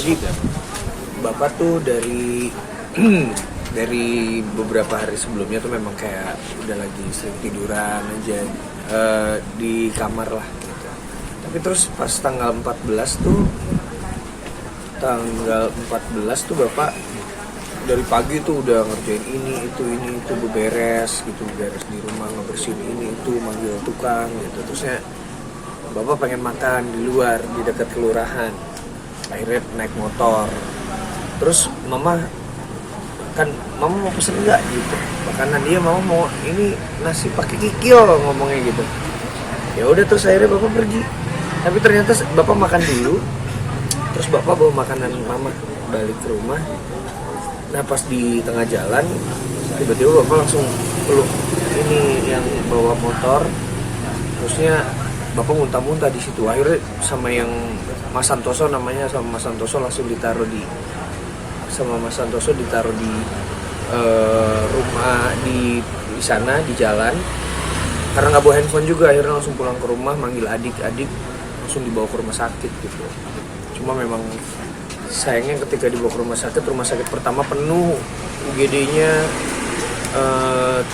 Jadi bapak tuh dari dari beberapa hari sebelumnya tuh memang kayak udah lagi sering tiduran aja di kamar lah gitu. Tapi terus pas tanggal 14 tuh bapak dari pagi tuh udah ngerjain ini itu beberes gitu, beres di rumah, ngebersihin ini itu, manggil tukang gitu. Terusnya bapak pengen makan di luar di dekat kelurahan, akhirnya naik motor. Terus mama mau pesen nggak gitu makanan, dia mama mau ini nasi pakai kikil ngomongnya gitu. Ya udah, terus akhirnya bapak pergi, tapi ternyata bapak makan dulu, terus bapak bawa makanan mama balik ke rumah. Nah pas di tengah jalan tiba-tiba bapak langsung peluk ini yang bawa motor, terusnya bapak muntah-muntah di situ. Akhirnya sama yang Mas Santoso namanya, sama Mas Santoso langsung ditaruh di rumah di sana di jalan. Karena nggak bawa handphone juga, akhirnya langsung pulang ke rumah, manggil adik langsung dibawa ke rumah sakit gitu. Cuma memang sayangnya ketika dibawa ke rumah sakit pertama penuh UGD-nya,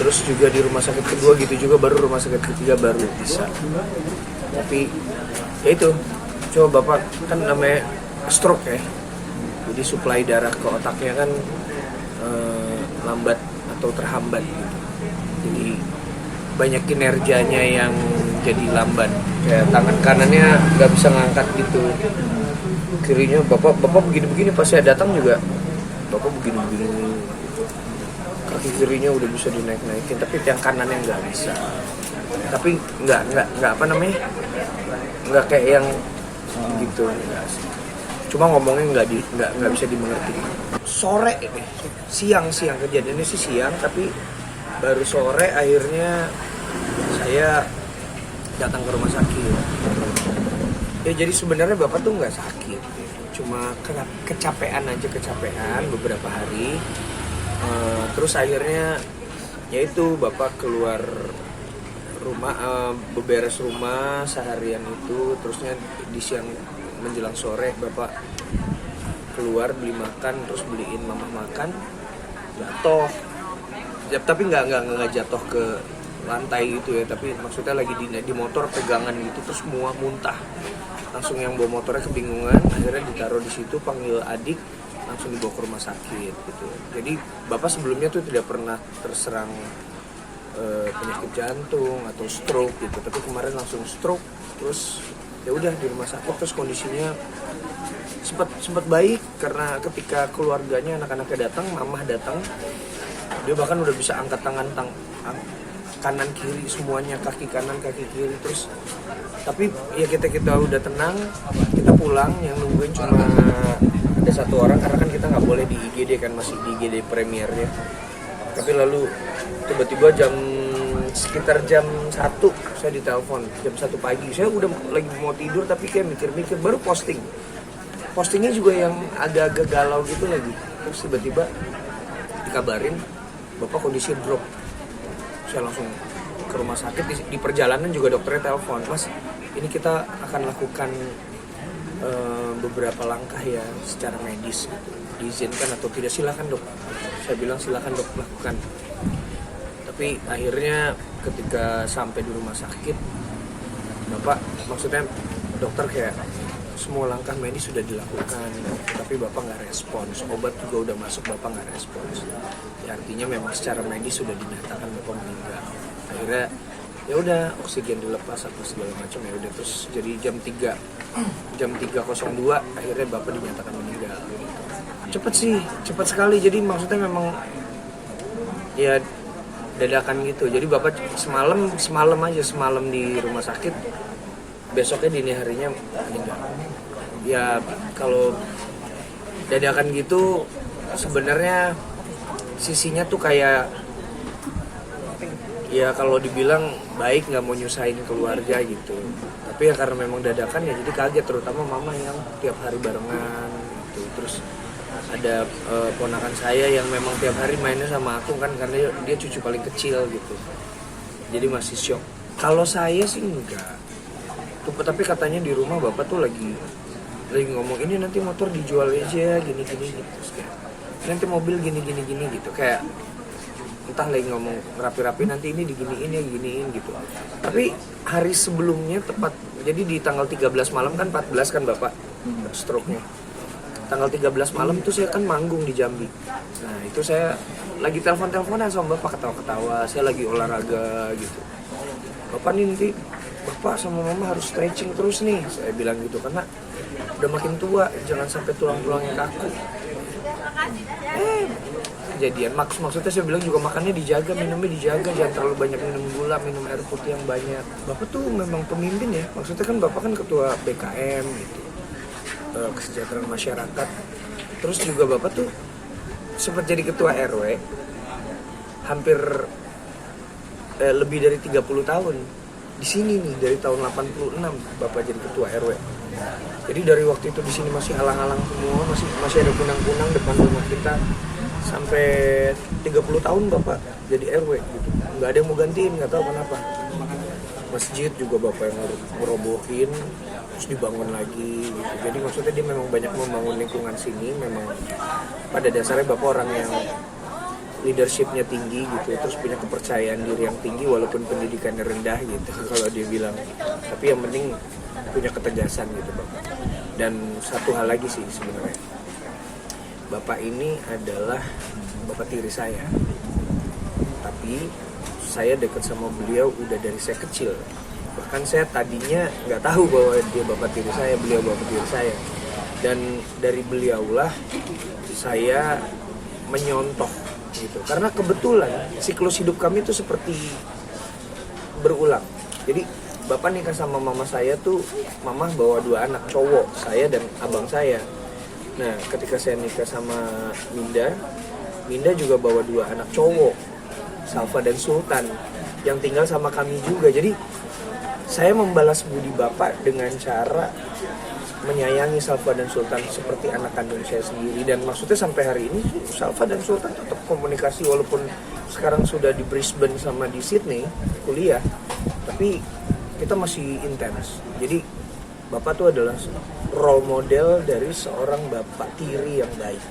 terus juga di rumah sakit kedua gitu juga, baru rumah sakit ketiga baru bisa. Tapi ya itu, coba bapak kan namanya stroke ya, jadi suplai darah ke otaknya kan lambat atau terhambat gitu. Jadi banyak kinerjanya yang jadi lambat, kayak tangan kanannya nggak bisa ngangkat gitu, kirinya bapak begini-begini, pas saya datang juga bapak begini-begini, kaki kirinya udah bisa dinaik-naikin, tapi yang kanannya nggak bisa. Tapi nggak apa namanya, nggak kayak yang gitu, enggak sih. Cuma ngomongnya nggak bisa dimengerti. Sore ini, siang kejadiannya sih siang, tapi baru sore akhirnya saya datang ke rumah sakit. Ya jadi sebenarnya bapak tuh nggak sakit, cuma kecapean beberapa hari. Terus akhirnya yaitu bapak keluar rumah, beberes rumah seharian itu, terusnya di siang menjelang sore bapak keluar beli makan, terus beliin mama makan, jatuh. Ya, tapi nggak jatuh ke lantai gitu ya, tapi maksudnya lagi di motor pegangan gitu, terus semua muntah. Langsung yang bawa motornya kebingungan, akhirnya ditaruh di situ, panggil adik, langsung dibawa ke rumah sakit gitu. Jadi bapak sebelumnya tuh tidak pernah terserang penyakit jantung atau stroke gitu, tapi kemarin langsung stroke. Terus ya udah di rumah sakit, terus kondisinya sempat baik karena ketika keluarganya, anak-anaknya datang, mamah datang, dia bahkan udah bisa angkat tangan kanan kiri semuanya, kaki kanan kaki kiri. Terus tapi ya kita udah tenang, kita pulang, yang nungguin cuma ada satu orang karena kan kita nggak boleh di IGD kan, masih di IGD premiernya. Tapi lalu tiba-tiba sekitar jam 1 saya ditelepon, jam 1 pagi. Saya udah lagi mau tidur tapi kayak mikir-mikir, baru postingnya juga yang agak-agak galau gitu lagi. Terus tiba-tiba dikabarin bapak kondisi drop. Saya langsung ke rumah sakit, di perjalanan juga dokternya telepon, Mas ini kita akan lakukan beberapa langkah ya secara medis gitu. Diizinkan atau tidak? Silakan dok. Saya bilang silakan dok, lakukan. Tapi akhirnya ketika sampai di rumah sakit, bapak, maksudnya dokter kayak semua langkah medis sudah dilakukan, tapi bapak nggak respons. Obat juga udah masuk, bapak nggak respons. Ya, artinya memang secara medis sudah dinyatakan bapak meninggal. Akhirnya ya udah, oksigen dilepas apa segala macam, ya udah. Terus jadi jam 3.02 akhirnya bapak dinyatakan meninggal. Cepet sekali. Jadi maksudnya memang ya dadakan gitu. Jadi bapak semalam di rumah sakit, besoknya dini harinya meninggal. Ya kalau dadakan gitu sebenarnya sisinya tuh kayak, ya kalau dibilang baik, nggak mau nyusahin keluarga gitu. Tapi ya karena memang dadakan ya jadi kaget, terutama mama yang tiap hari barengan gitu. Terus ada ponakan saya yang memang tiap hari mainnya sama aku kan, karena dia cucu paling kecil gitu. Jadi masih shock. Kalau saya sih enggak. Tapi katanya di rumah bapak tuh lagi lagi ngomong ini nanti motor dijual aja gini gitu, terus kayak nanti mobil gini gitu, kayak entah lagi ngomong rapi-rapi nanti ini diginiin ya giniin gitu. Tapi hari sebelumnya tepat, jadi di tanggal 13 malam kan 14 kan bapak stroke-nya. Tanggal 13 malam itu saya kan manggung di Jambi. Nah itu saya lagi telepon-teleponan sama bapak, ketawa-ketawa, saya lagi olahraga gitu. Bapak nih nanti bapak sama mama harus stretching terus nih, saya bilang gitu, karena udah makin tua, jangan sampai tulang-tulangnya kaku. Kejadian, maksudnya saya bilang juga makannya dijaga, minumnya dijaga, jangan terlalu banyak minum gula, minum air putih yang banyak. Bapak tuh memang pemimpin ya, maksudnya kan bapak kan ketua BKM gitu, kesejahteraan masyarakat. Terus juga bapak tuh sempat jadi ketua RW hampir lebih dari 30 tahun. Di sini nih dari tahun 86 bapak jadi ketua RW. Jadi dari waktu itu di sini masih alang-alang semua, masih ada kunang-kunang depan rumah kita. Sampai 30 tahun bapak jadi RW gitu. Nggak ada yang mau gantiin, nggak tahu kenapa. Masjid juga bapak yang ngerobohin, terus dibangun lagi gitu. Jadi maksudnya dia memang banyak membangun lingkungan sini. Memang pada dasarnya bapak orang yang leadershipnya tinggi gitu, terus punya kepercayaan diri yang tinggi walaupun pendidikannya rendah gitu kalau dia bilang. Tapi yang penting punya ketegasan gitu bapak. Dan satu hal lagi sih sebenarnya, bapak ini adalah bapak tiri saya, tapi saya dekat sama beliau udah dari saya kecil. Bahkan saya tadinya nggak tahu bahwa dia bapak tiri saya, beliau bapak tiri saya. Dan dari beliaulah saya menyontoh gitu. Karena kebetulan siklus hidup kami itu seperti berulang. Jadi bapak nikah sama mama saya tuh, mama bawa 2 anak cowok, saya dan abang saya. Nah, ketika saya nikah sama Minda juga bawa 2 anak cowok, Salva dan Sultan, yang tinggal sama kami juga. Jadi, saya membalas budi bapak dengan cara menyayangi Salva dan Sultan seperti anak kandung saya sendiri. Dan maksudnya sampai hari ini, Salva dan Sultan tetap komunikasi walaupun sekarang sudah di Brisbane sama di Sydney kuliah, tapi kita masih intens. Jadi, bapak tuh adalah role model dari seorang bapak tiri yang baik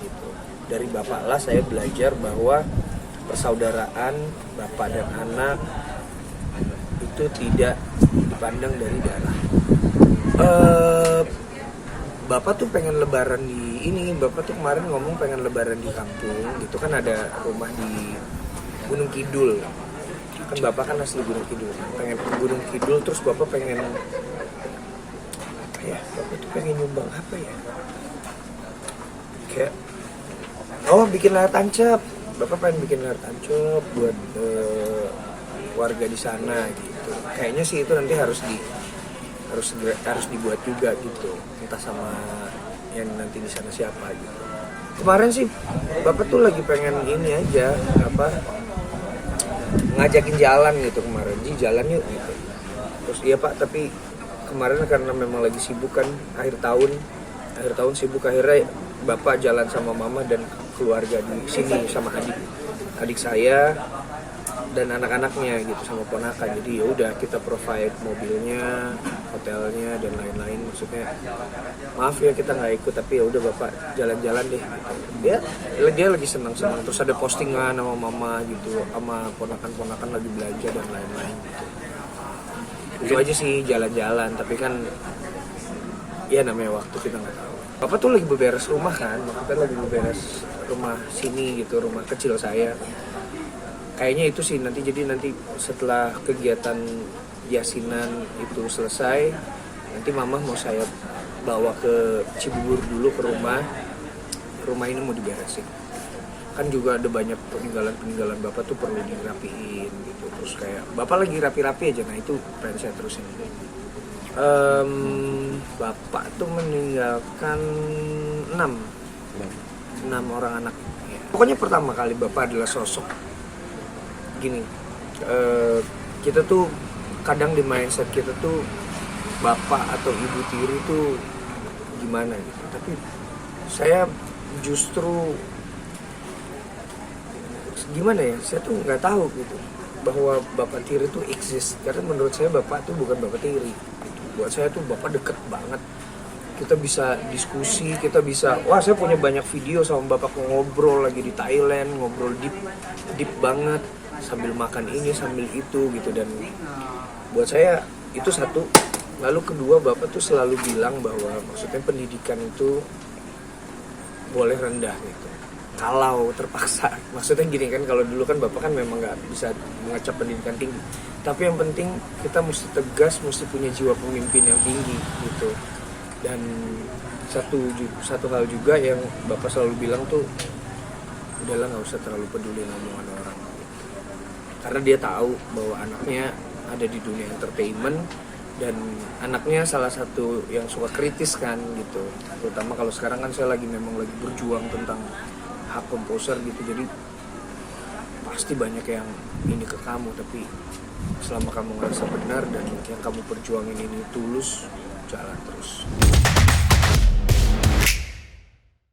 gitu. Dari bapak lah saya belajar bahwa persaudaraan bapak dan anak itu tidak dipandang dari darah. Bapak tuh pengen lebaran di ini, bapak tuh kemarin ngomong pengen lebaran di kampung gitu kan, ada rumah di Gunung Kidul. Kan bapak kan asli Gunung Kidul, pengen ke Gunung Kidul, terus bapak pengen bapak tuh pengen nyumbang apa ya, kayak bikin layar tancap. Bapak pengen bikin layar tancap buat warga di sana gitu. Kayaknya sih itu nanti harus dibuat juga gitu, entah sama yang nanti di sana siapa gitu. Kemarin sih bapak tuh lagi pengen ini aja, ngajakin jalan gitu kemarin, jalan yuk gitu. Terus iya pak, tapi kemarin karena memang lagi sibuk kan, akhir tahun sibuk, akhirnya bapak jalan sama mama dan keluarga di sini sama adik saya dan anak-anaknya gitu, sama ponakan. Jadi ya udah kita provide mobilnya, hotelnya dan lain-lain. Maksudnya maaf ya kita nggak ikut, tapi ya udah bapak jalan-jalan deh gitu. Dia lagi senang-senang, terus ada postingan sama mama gitu, sama ponakan-ponakan lagi belanja dan lain-lain gitu. Itu aja sih, jalan-jalan. Tapi kan ya namanya waktu kita nggak tahu. Bapak tuh lagi beberes rumah kan, maksudnya lagi beberes rumah sini gitu, rumah kecil saya. Kayaknya itu sih nanti, jadi nanti setelah kegiatan yasinan itu selesai, nanti mama mau saya bawa ke Cibubur dulu ke rumah ini mau diberesin. Kan juga ada banyak peninggalan bapak tuh perlu dirapiin gitu. Terus kayak bapak lagi rapi-rapi aja, nah itu pengen saya terusin. Bapak tuh meninggalkan 6 orang anak ya. Pokoknya pertama kali bapak adalah sosok gini, kita tuh kadang di mindset kita tuh bapak atau ibu tiri tuh gimana gitu, tapi saya justru gimana ya, saya tuh nggak tahu gitu bahwa bapak tiri tuh exist, karena menurut saya bapak tuh bukan bapak tiri gitu. Buat saya tuh bapak deket banget, kita bisa diskusi, kita bisa, wah saya punya banyak video sama bapak ngobrol lagi di Thailand, ngobrol deep banget sambil makan ini sambil itu gitu. Dan buat saya itu satu. Lalu kedua, bapak tuh selalu bilang bahwa maksudnya pendidikan itu boleh rendah gitu kalau terpaksa. Maksudnya gini kan, kalau dulu kan bapak kan memang nggak bisa mengecap pendidikan tinggi, tapi yang penting kita mesti tegas, mesti punya jiwa pemimpin yang tinggi gitu. Dan satu hal juga yang bapak selalu bilang tuh, udahlah nggak usah terlalu peduli omongan orang gitu. Karena dia tahu bahwa anaknya ada di dunia entertainment, dan anaknya salah satu yang suka kritis kan gitu. Terutama kalau sekarang kan saya memang lagi berjuang tentang hak komposer gitu, jadi pasti banyak yang ini ke kamu, tapi selama kamu ngerasa benar dan yang kamu perjuangin ini tulus, jalan terus.